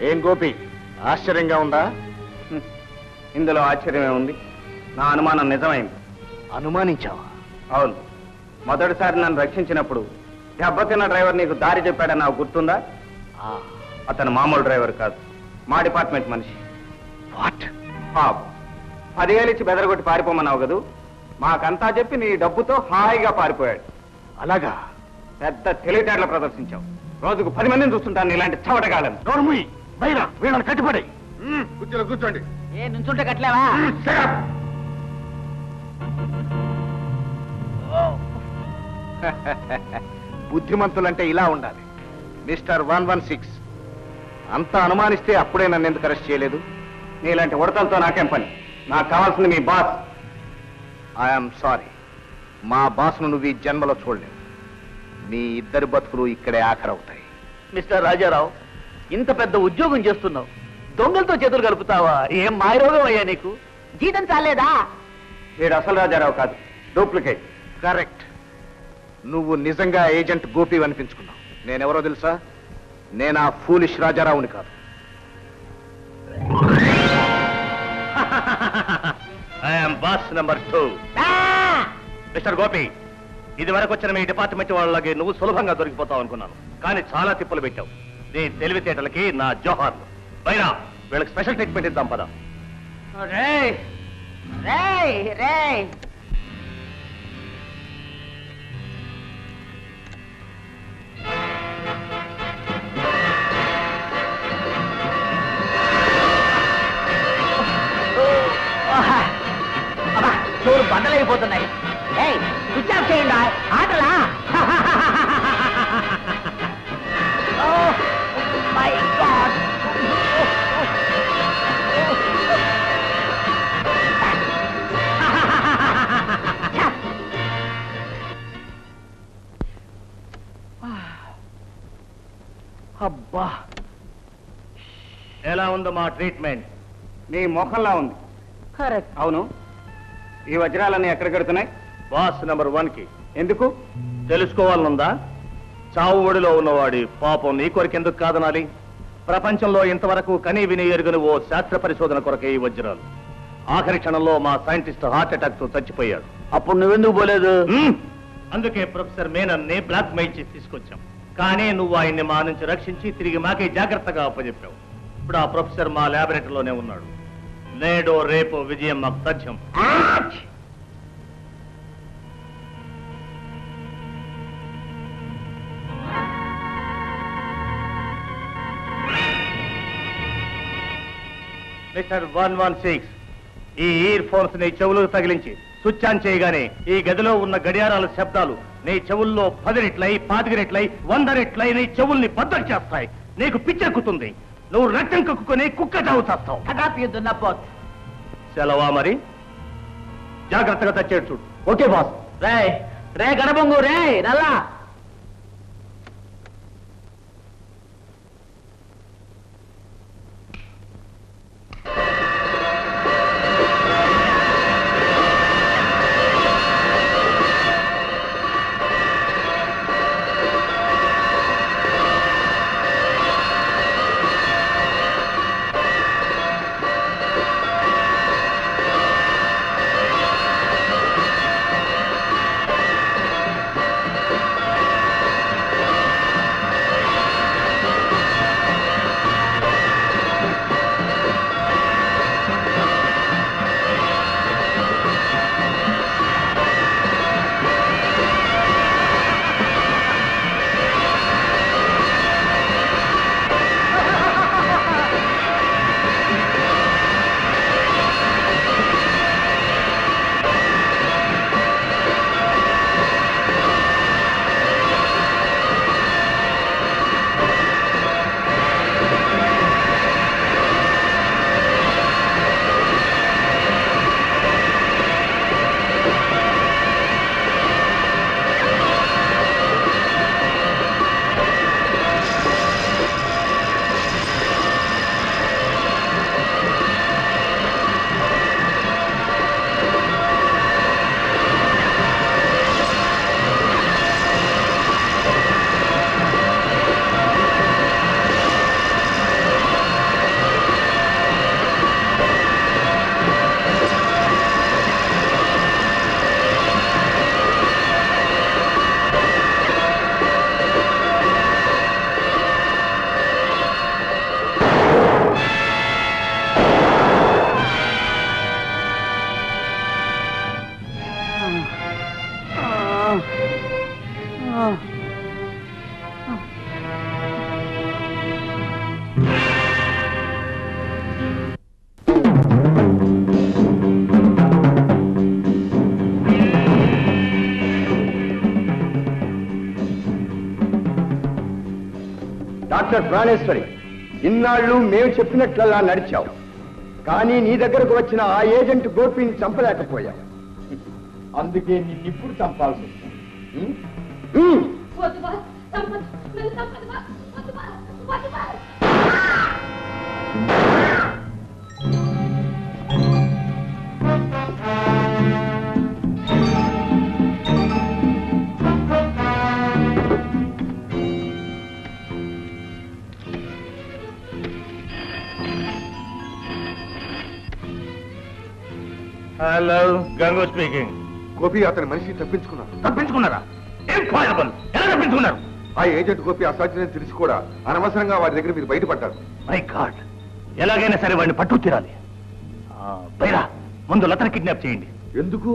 ఏం గోపి, ఆశ్చర్యంగా ఉందా? ఇందులో ఆశ్చర్యమే ఉంది. నా అనుమానం నిజమైంది. అనుమానించావా? అవును. మొదటిసారి నన్ను రక్షించినప్పుడు దెబ్బతిన్న డ్రైవర్ నీకు దారి చెప్పాడని నాకు గుర్తుందా? అతను మామూలు డ్రైవర్ కాదు, మా డిపార్ట్మెంట్ మనిషి. వాట్? 10,000 ఇచ్చి బెదరగొట్టి పారిపోమన్నావు కదూ, మాకంతా చెప్పి నీ డబ్బుతో హాయిగా పారిపోయాడు. అలాగా? పెద్ద తెలివితేటలు ప్రదర్శించావు. రోజుకు 10 మందిని చూస్తుంటాను ఇలాంటి చవటగాళ్ళని. నోర్ముయ్, బైరా, వీళ్ళని కట్టుబడి. కుర్చీలో కూర్చోండి. ఏ నుంచుంటే కట్టలేవా? బుద్ధిమంతులంటే ఇలా ఉండాలి. మిస్టర్ 116, అంత అనుమానిస్తే అప్పుడే నన్ను ఎందుకు అరెస్ట్ చేయలేదు? నీలాంటి ఉడతలతో నాకేం పని? నాకు కావాల్సింది మీ బాస్. ఐఎమ్ సారీ, మా బాస్ను నువ్వు ఈ జన్మలో చూడలేవు. మీ ఇద్దరి బతుకులు ఇక్కడే ఆఖరవుతాయి. మిస్టర్ రాజారావు, ఇంత పెద్ద ఉద్యోగం చేస్తున్నావు, దొంగలతో చేతులు కలుపుతావా? ఏం మాయరోగం అయ్యా నీకు? జీతం చాలేదా? వీడు అసలు రాజారావు కాదు, డూప్లికేట్. కరెక్ట్. నువ్వు నిజంగా ఏజెంట్ గోపి అనిపించుకున్నావు. నేనెవరో తెలుసా? నేను ఆ ఫూలిష్ రాజారావుని కాదు. I'm boss number 2. Mister Gopi, ఇది వరకు వచ్చిన మీ డిపార్ట్మెంట్ వాళ్ళకి నువ్వు సులభంగా దొరికిపోతావు అనుకున్నాను, కానీ చాలా తిప్పులు పెట్టావు. నీ తెలివితేటలకి నా జోహార్లు. పైన వీళ్ళకి స్పెషల్ ట్రీట్మెంట్ ఇద్దాం పద. చూడు బండలైపోతున్నాయి. స్విచ్ ఆఫ్ చేయండి ఆటలా. My God. అబ్బా, ఎలా ఉందో మా ట్రీట్మెంట్? నీ ముఖంలా ఉంది. కరెక్ట్. అవును, ఈ వజ్రాలన్నీ ఎక్కడ కడుతున్నాయి? బాస్ నెంబర్ 1కి. ఎందుకు తెలుసుకోవాలనుందా? చావు ఒడిలో ఉన్నవాడి పాపం నీ కొరకెందుకు కాదనాలి? ప్రపంచంలో ఇంతవరకు కనీ విని ఎరుగని ఓ శాస్త్ర పరిశోధన కొరకే ఈ వజ్రాలు. ఆఖరి క్షణంలో మా సైంటిస్ట్ హార్ట్ అటాక్ తో చచ్చిపోయాడు. అప్పుడు నువ్వెందుకు పోలేదు? అందుకే ప్రొఫెసర్ మేనన్ ని బ్లాక్ మెయిల్ చేసి తీసుకొచ్చాం. కానీ నువ్వు ఆయన్ని మా నుంచి రక్షించి తిరిగి మాకే జాగ్రత్తగా అప్పచెప్పావు. ఇప్పుడు ఆ ప్రొఫెసర్ మా ల్యాబొరేటరీలోనే ఉన్నాడు. నేడో రేపో విజయం మాకు తథ్యం. మిస్టర్ 116, ఈ ఇయర్ ఫోన్స్ నీ చెవులకు తగిలించి స్విచ్ ఆన్ చేయగానే ఈ గదిలో ఉన్న గడియారాల శబ్దాలు నీ చెవుల్లో 10 రెట్లై 25 రెట్లై 100 రెట్లై నీ చెవుల్ని బద్దలు చేస్తాయి. నీకు పిచ్చెక్కుతుంది. నువ్వు రక్తం కక్కుని కుక్క చావు చేస్తావు. సెలవా మరి? జాగ్రత్తగా తెచ్చేడు చూడు. Okay boss. రే రే గడబొంగు, రే నల్లా. డాక్టర్ ప్రాణేశ్వరి, ఇన్నాళ్ళు మేము చెప్పినట్లలా నడిచావు, కానీ నీ దగ్గరకు వచ్చిన ఆ ఏజెంట్ గోపిని చంపలేకపోయావు. అందుకే నిన్నిప్పుడు చంపాల్సి వస్తుంది. Hello, Gangu speaking. గోపి అతని మనిషి తప్పించుకున్నారు. తప్పించుకున్నారా? ఇంపాసిబుల్. ఎలా తప్పించుకున్నారు? ఆ ఏజెంట్ గోపి అసాధ్యం తెలిసి కూడా అనవసరంగా వాడి దగ్గర మీరు బయటపడ్డారు. మై గాడ్, ఎలాగైనా సరే వాడిని పట్టు తీరాలి. పైరా, ముందు లతను కిడ్నాప్ చేయండి. ఎందుకు?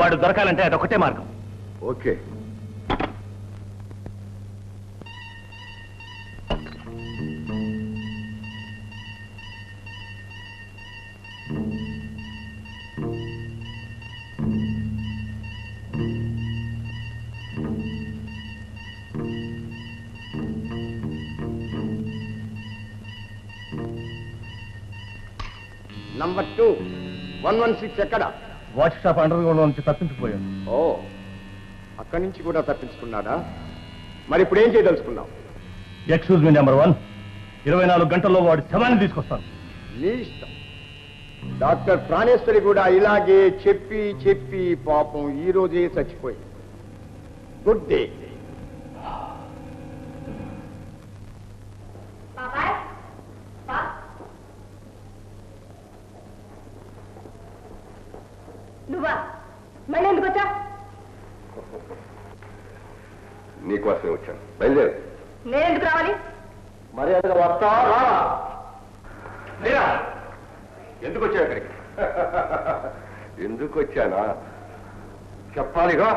వాడు దొరకాలంటే అదొకటే మార్గం. ఓకే. నంబర్ 2 116 ఎక్కడ? వాచ్ షాప్ అండర్ గ్రౌండ్ నుంచి తప్పించిపోయాడు. ఓ, అక్కడి నుంచి కూడా తప్పించుకున్నాడా? మరి ఇప్పుడు ఏం చేయదలుచుకున్నావు? ఎక్స్క్యూజ్ మీ నెంబర్ 1, 24 గంటల్లో వాడి శవాన్ని తీసుకొస్తాను. నీ ఇష్టం. డాక్టర్ ప్రాణేశ్వరి కూడా ఇలాగే చెప్పి చెప్పి పాపం ఈ రోజే చచ్చిపోయింది. Good day. నువ్వా? మళ్ళీ ఎందుకు వచ్చా? నీకోసమే వచ్చాను. బయలుదేరు. నేనెందుకు రావాలి? మరి అతను వస్తా ఎందుకు వచ్చావు ఇక్కడికి? ఎందుకు వచ్చానా చెప్పాలిగా.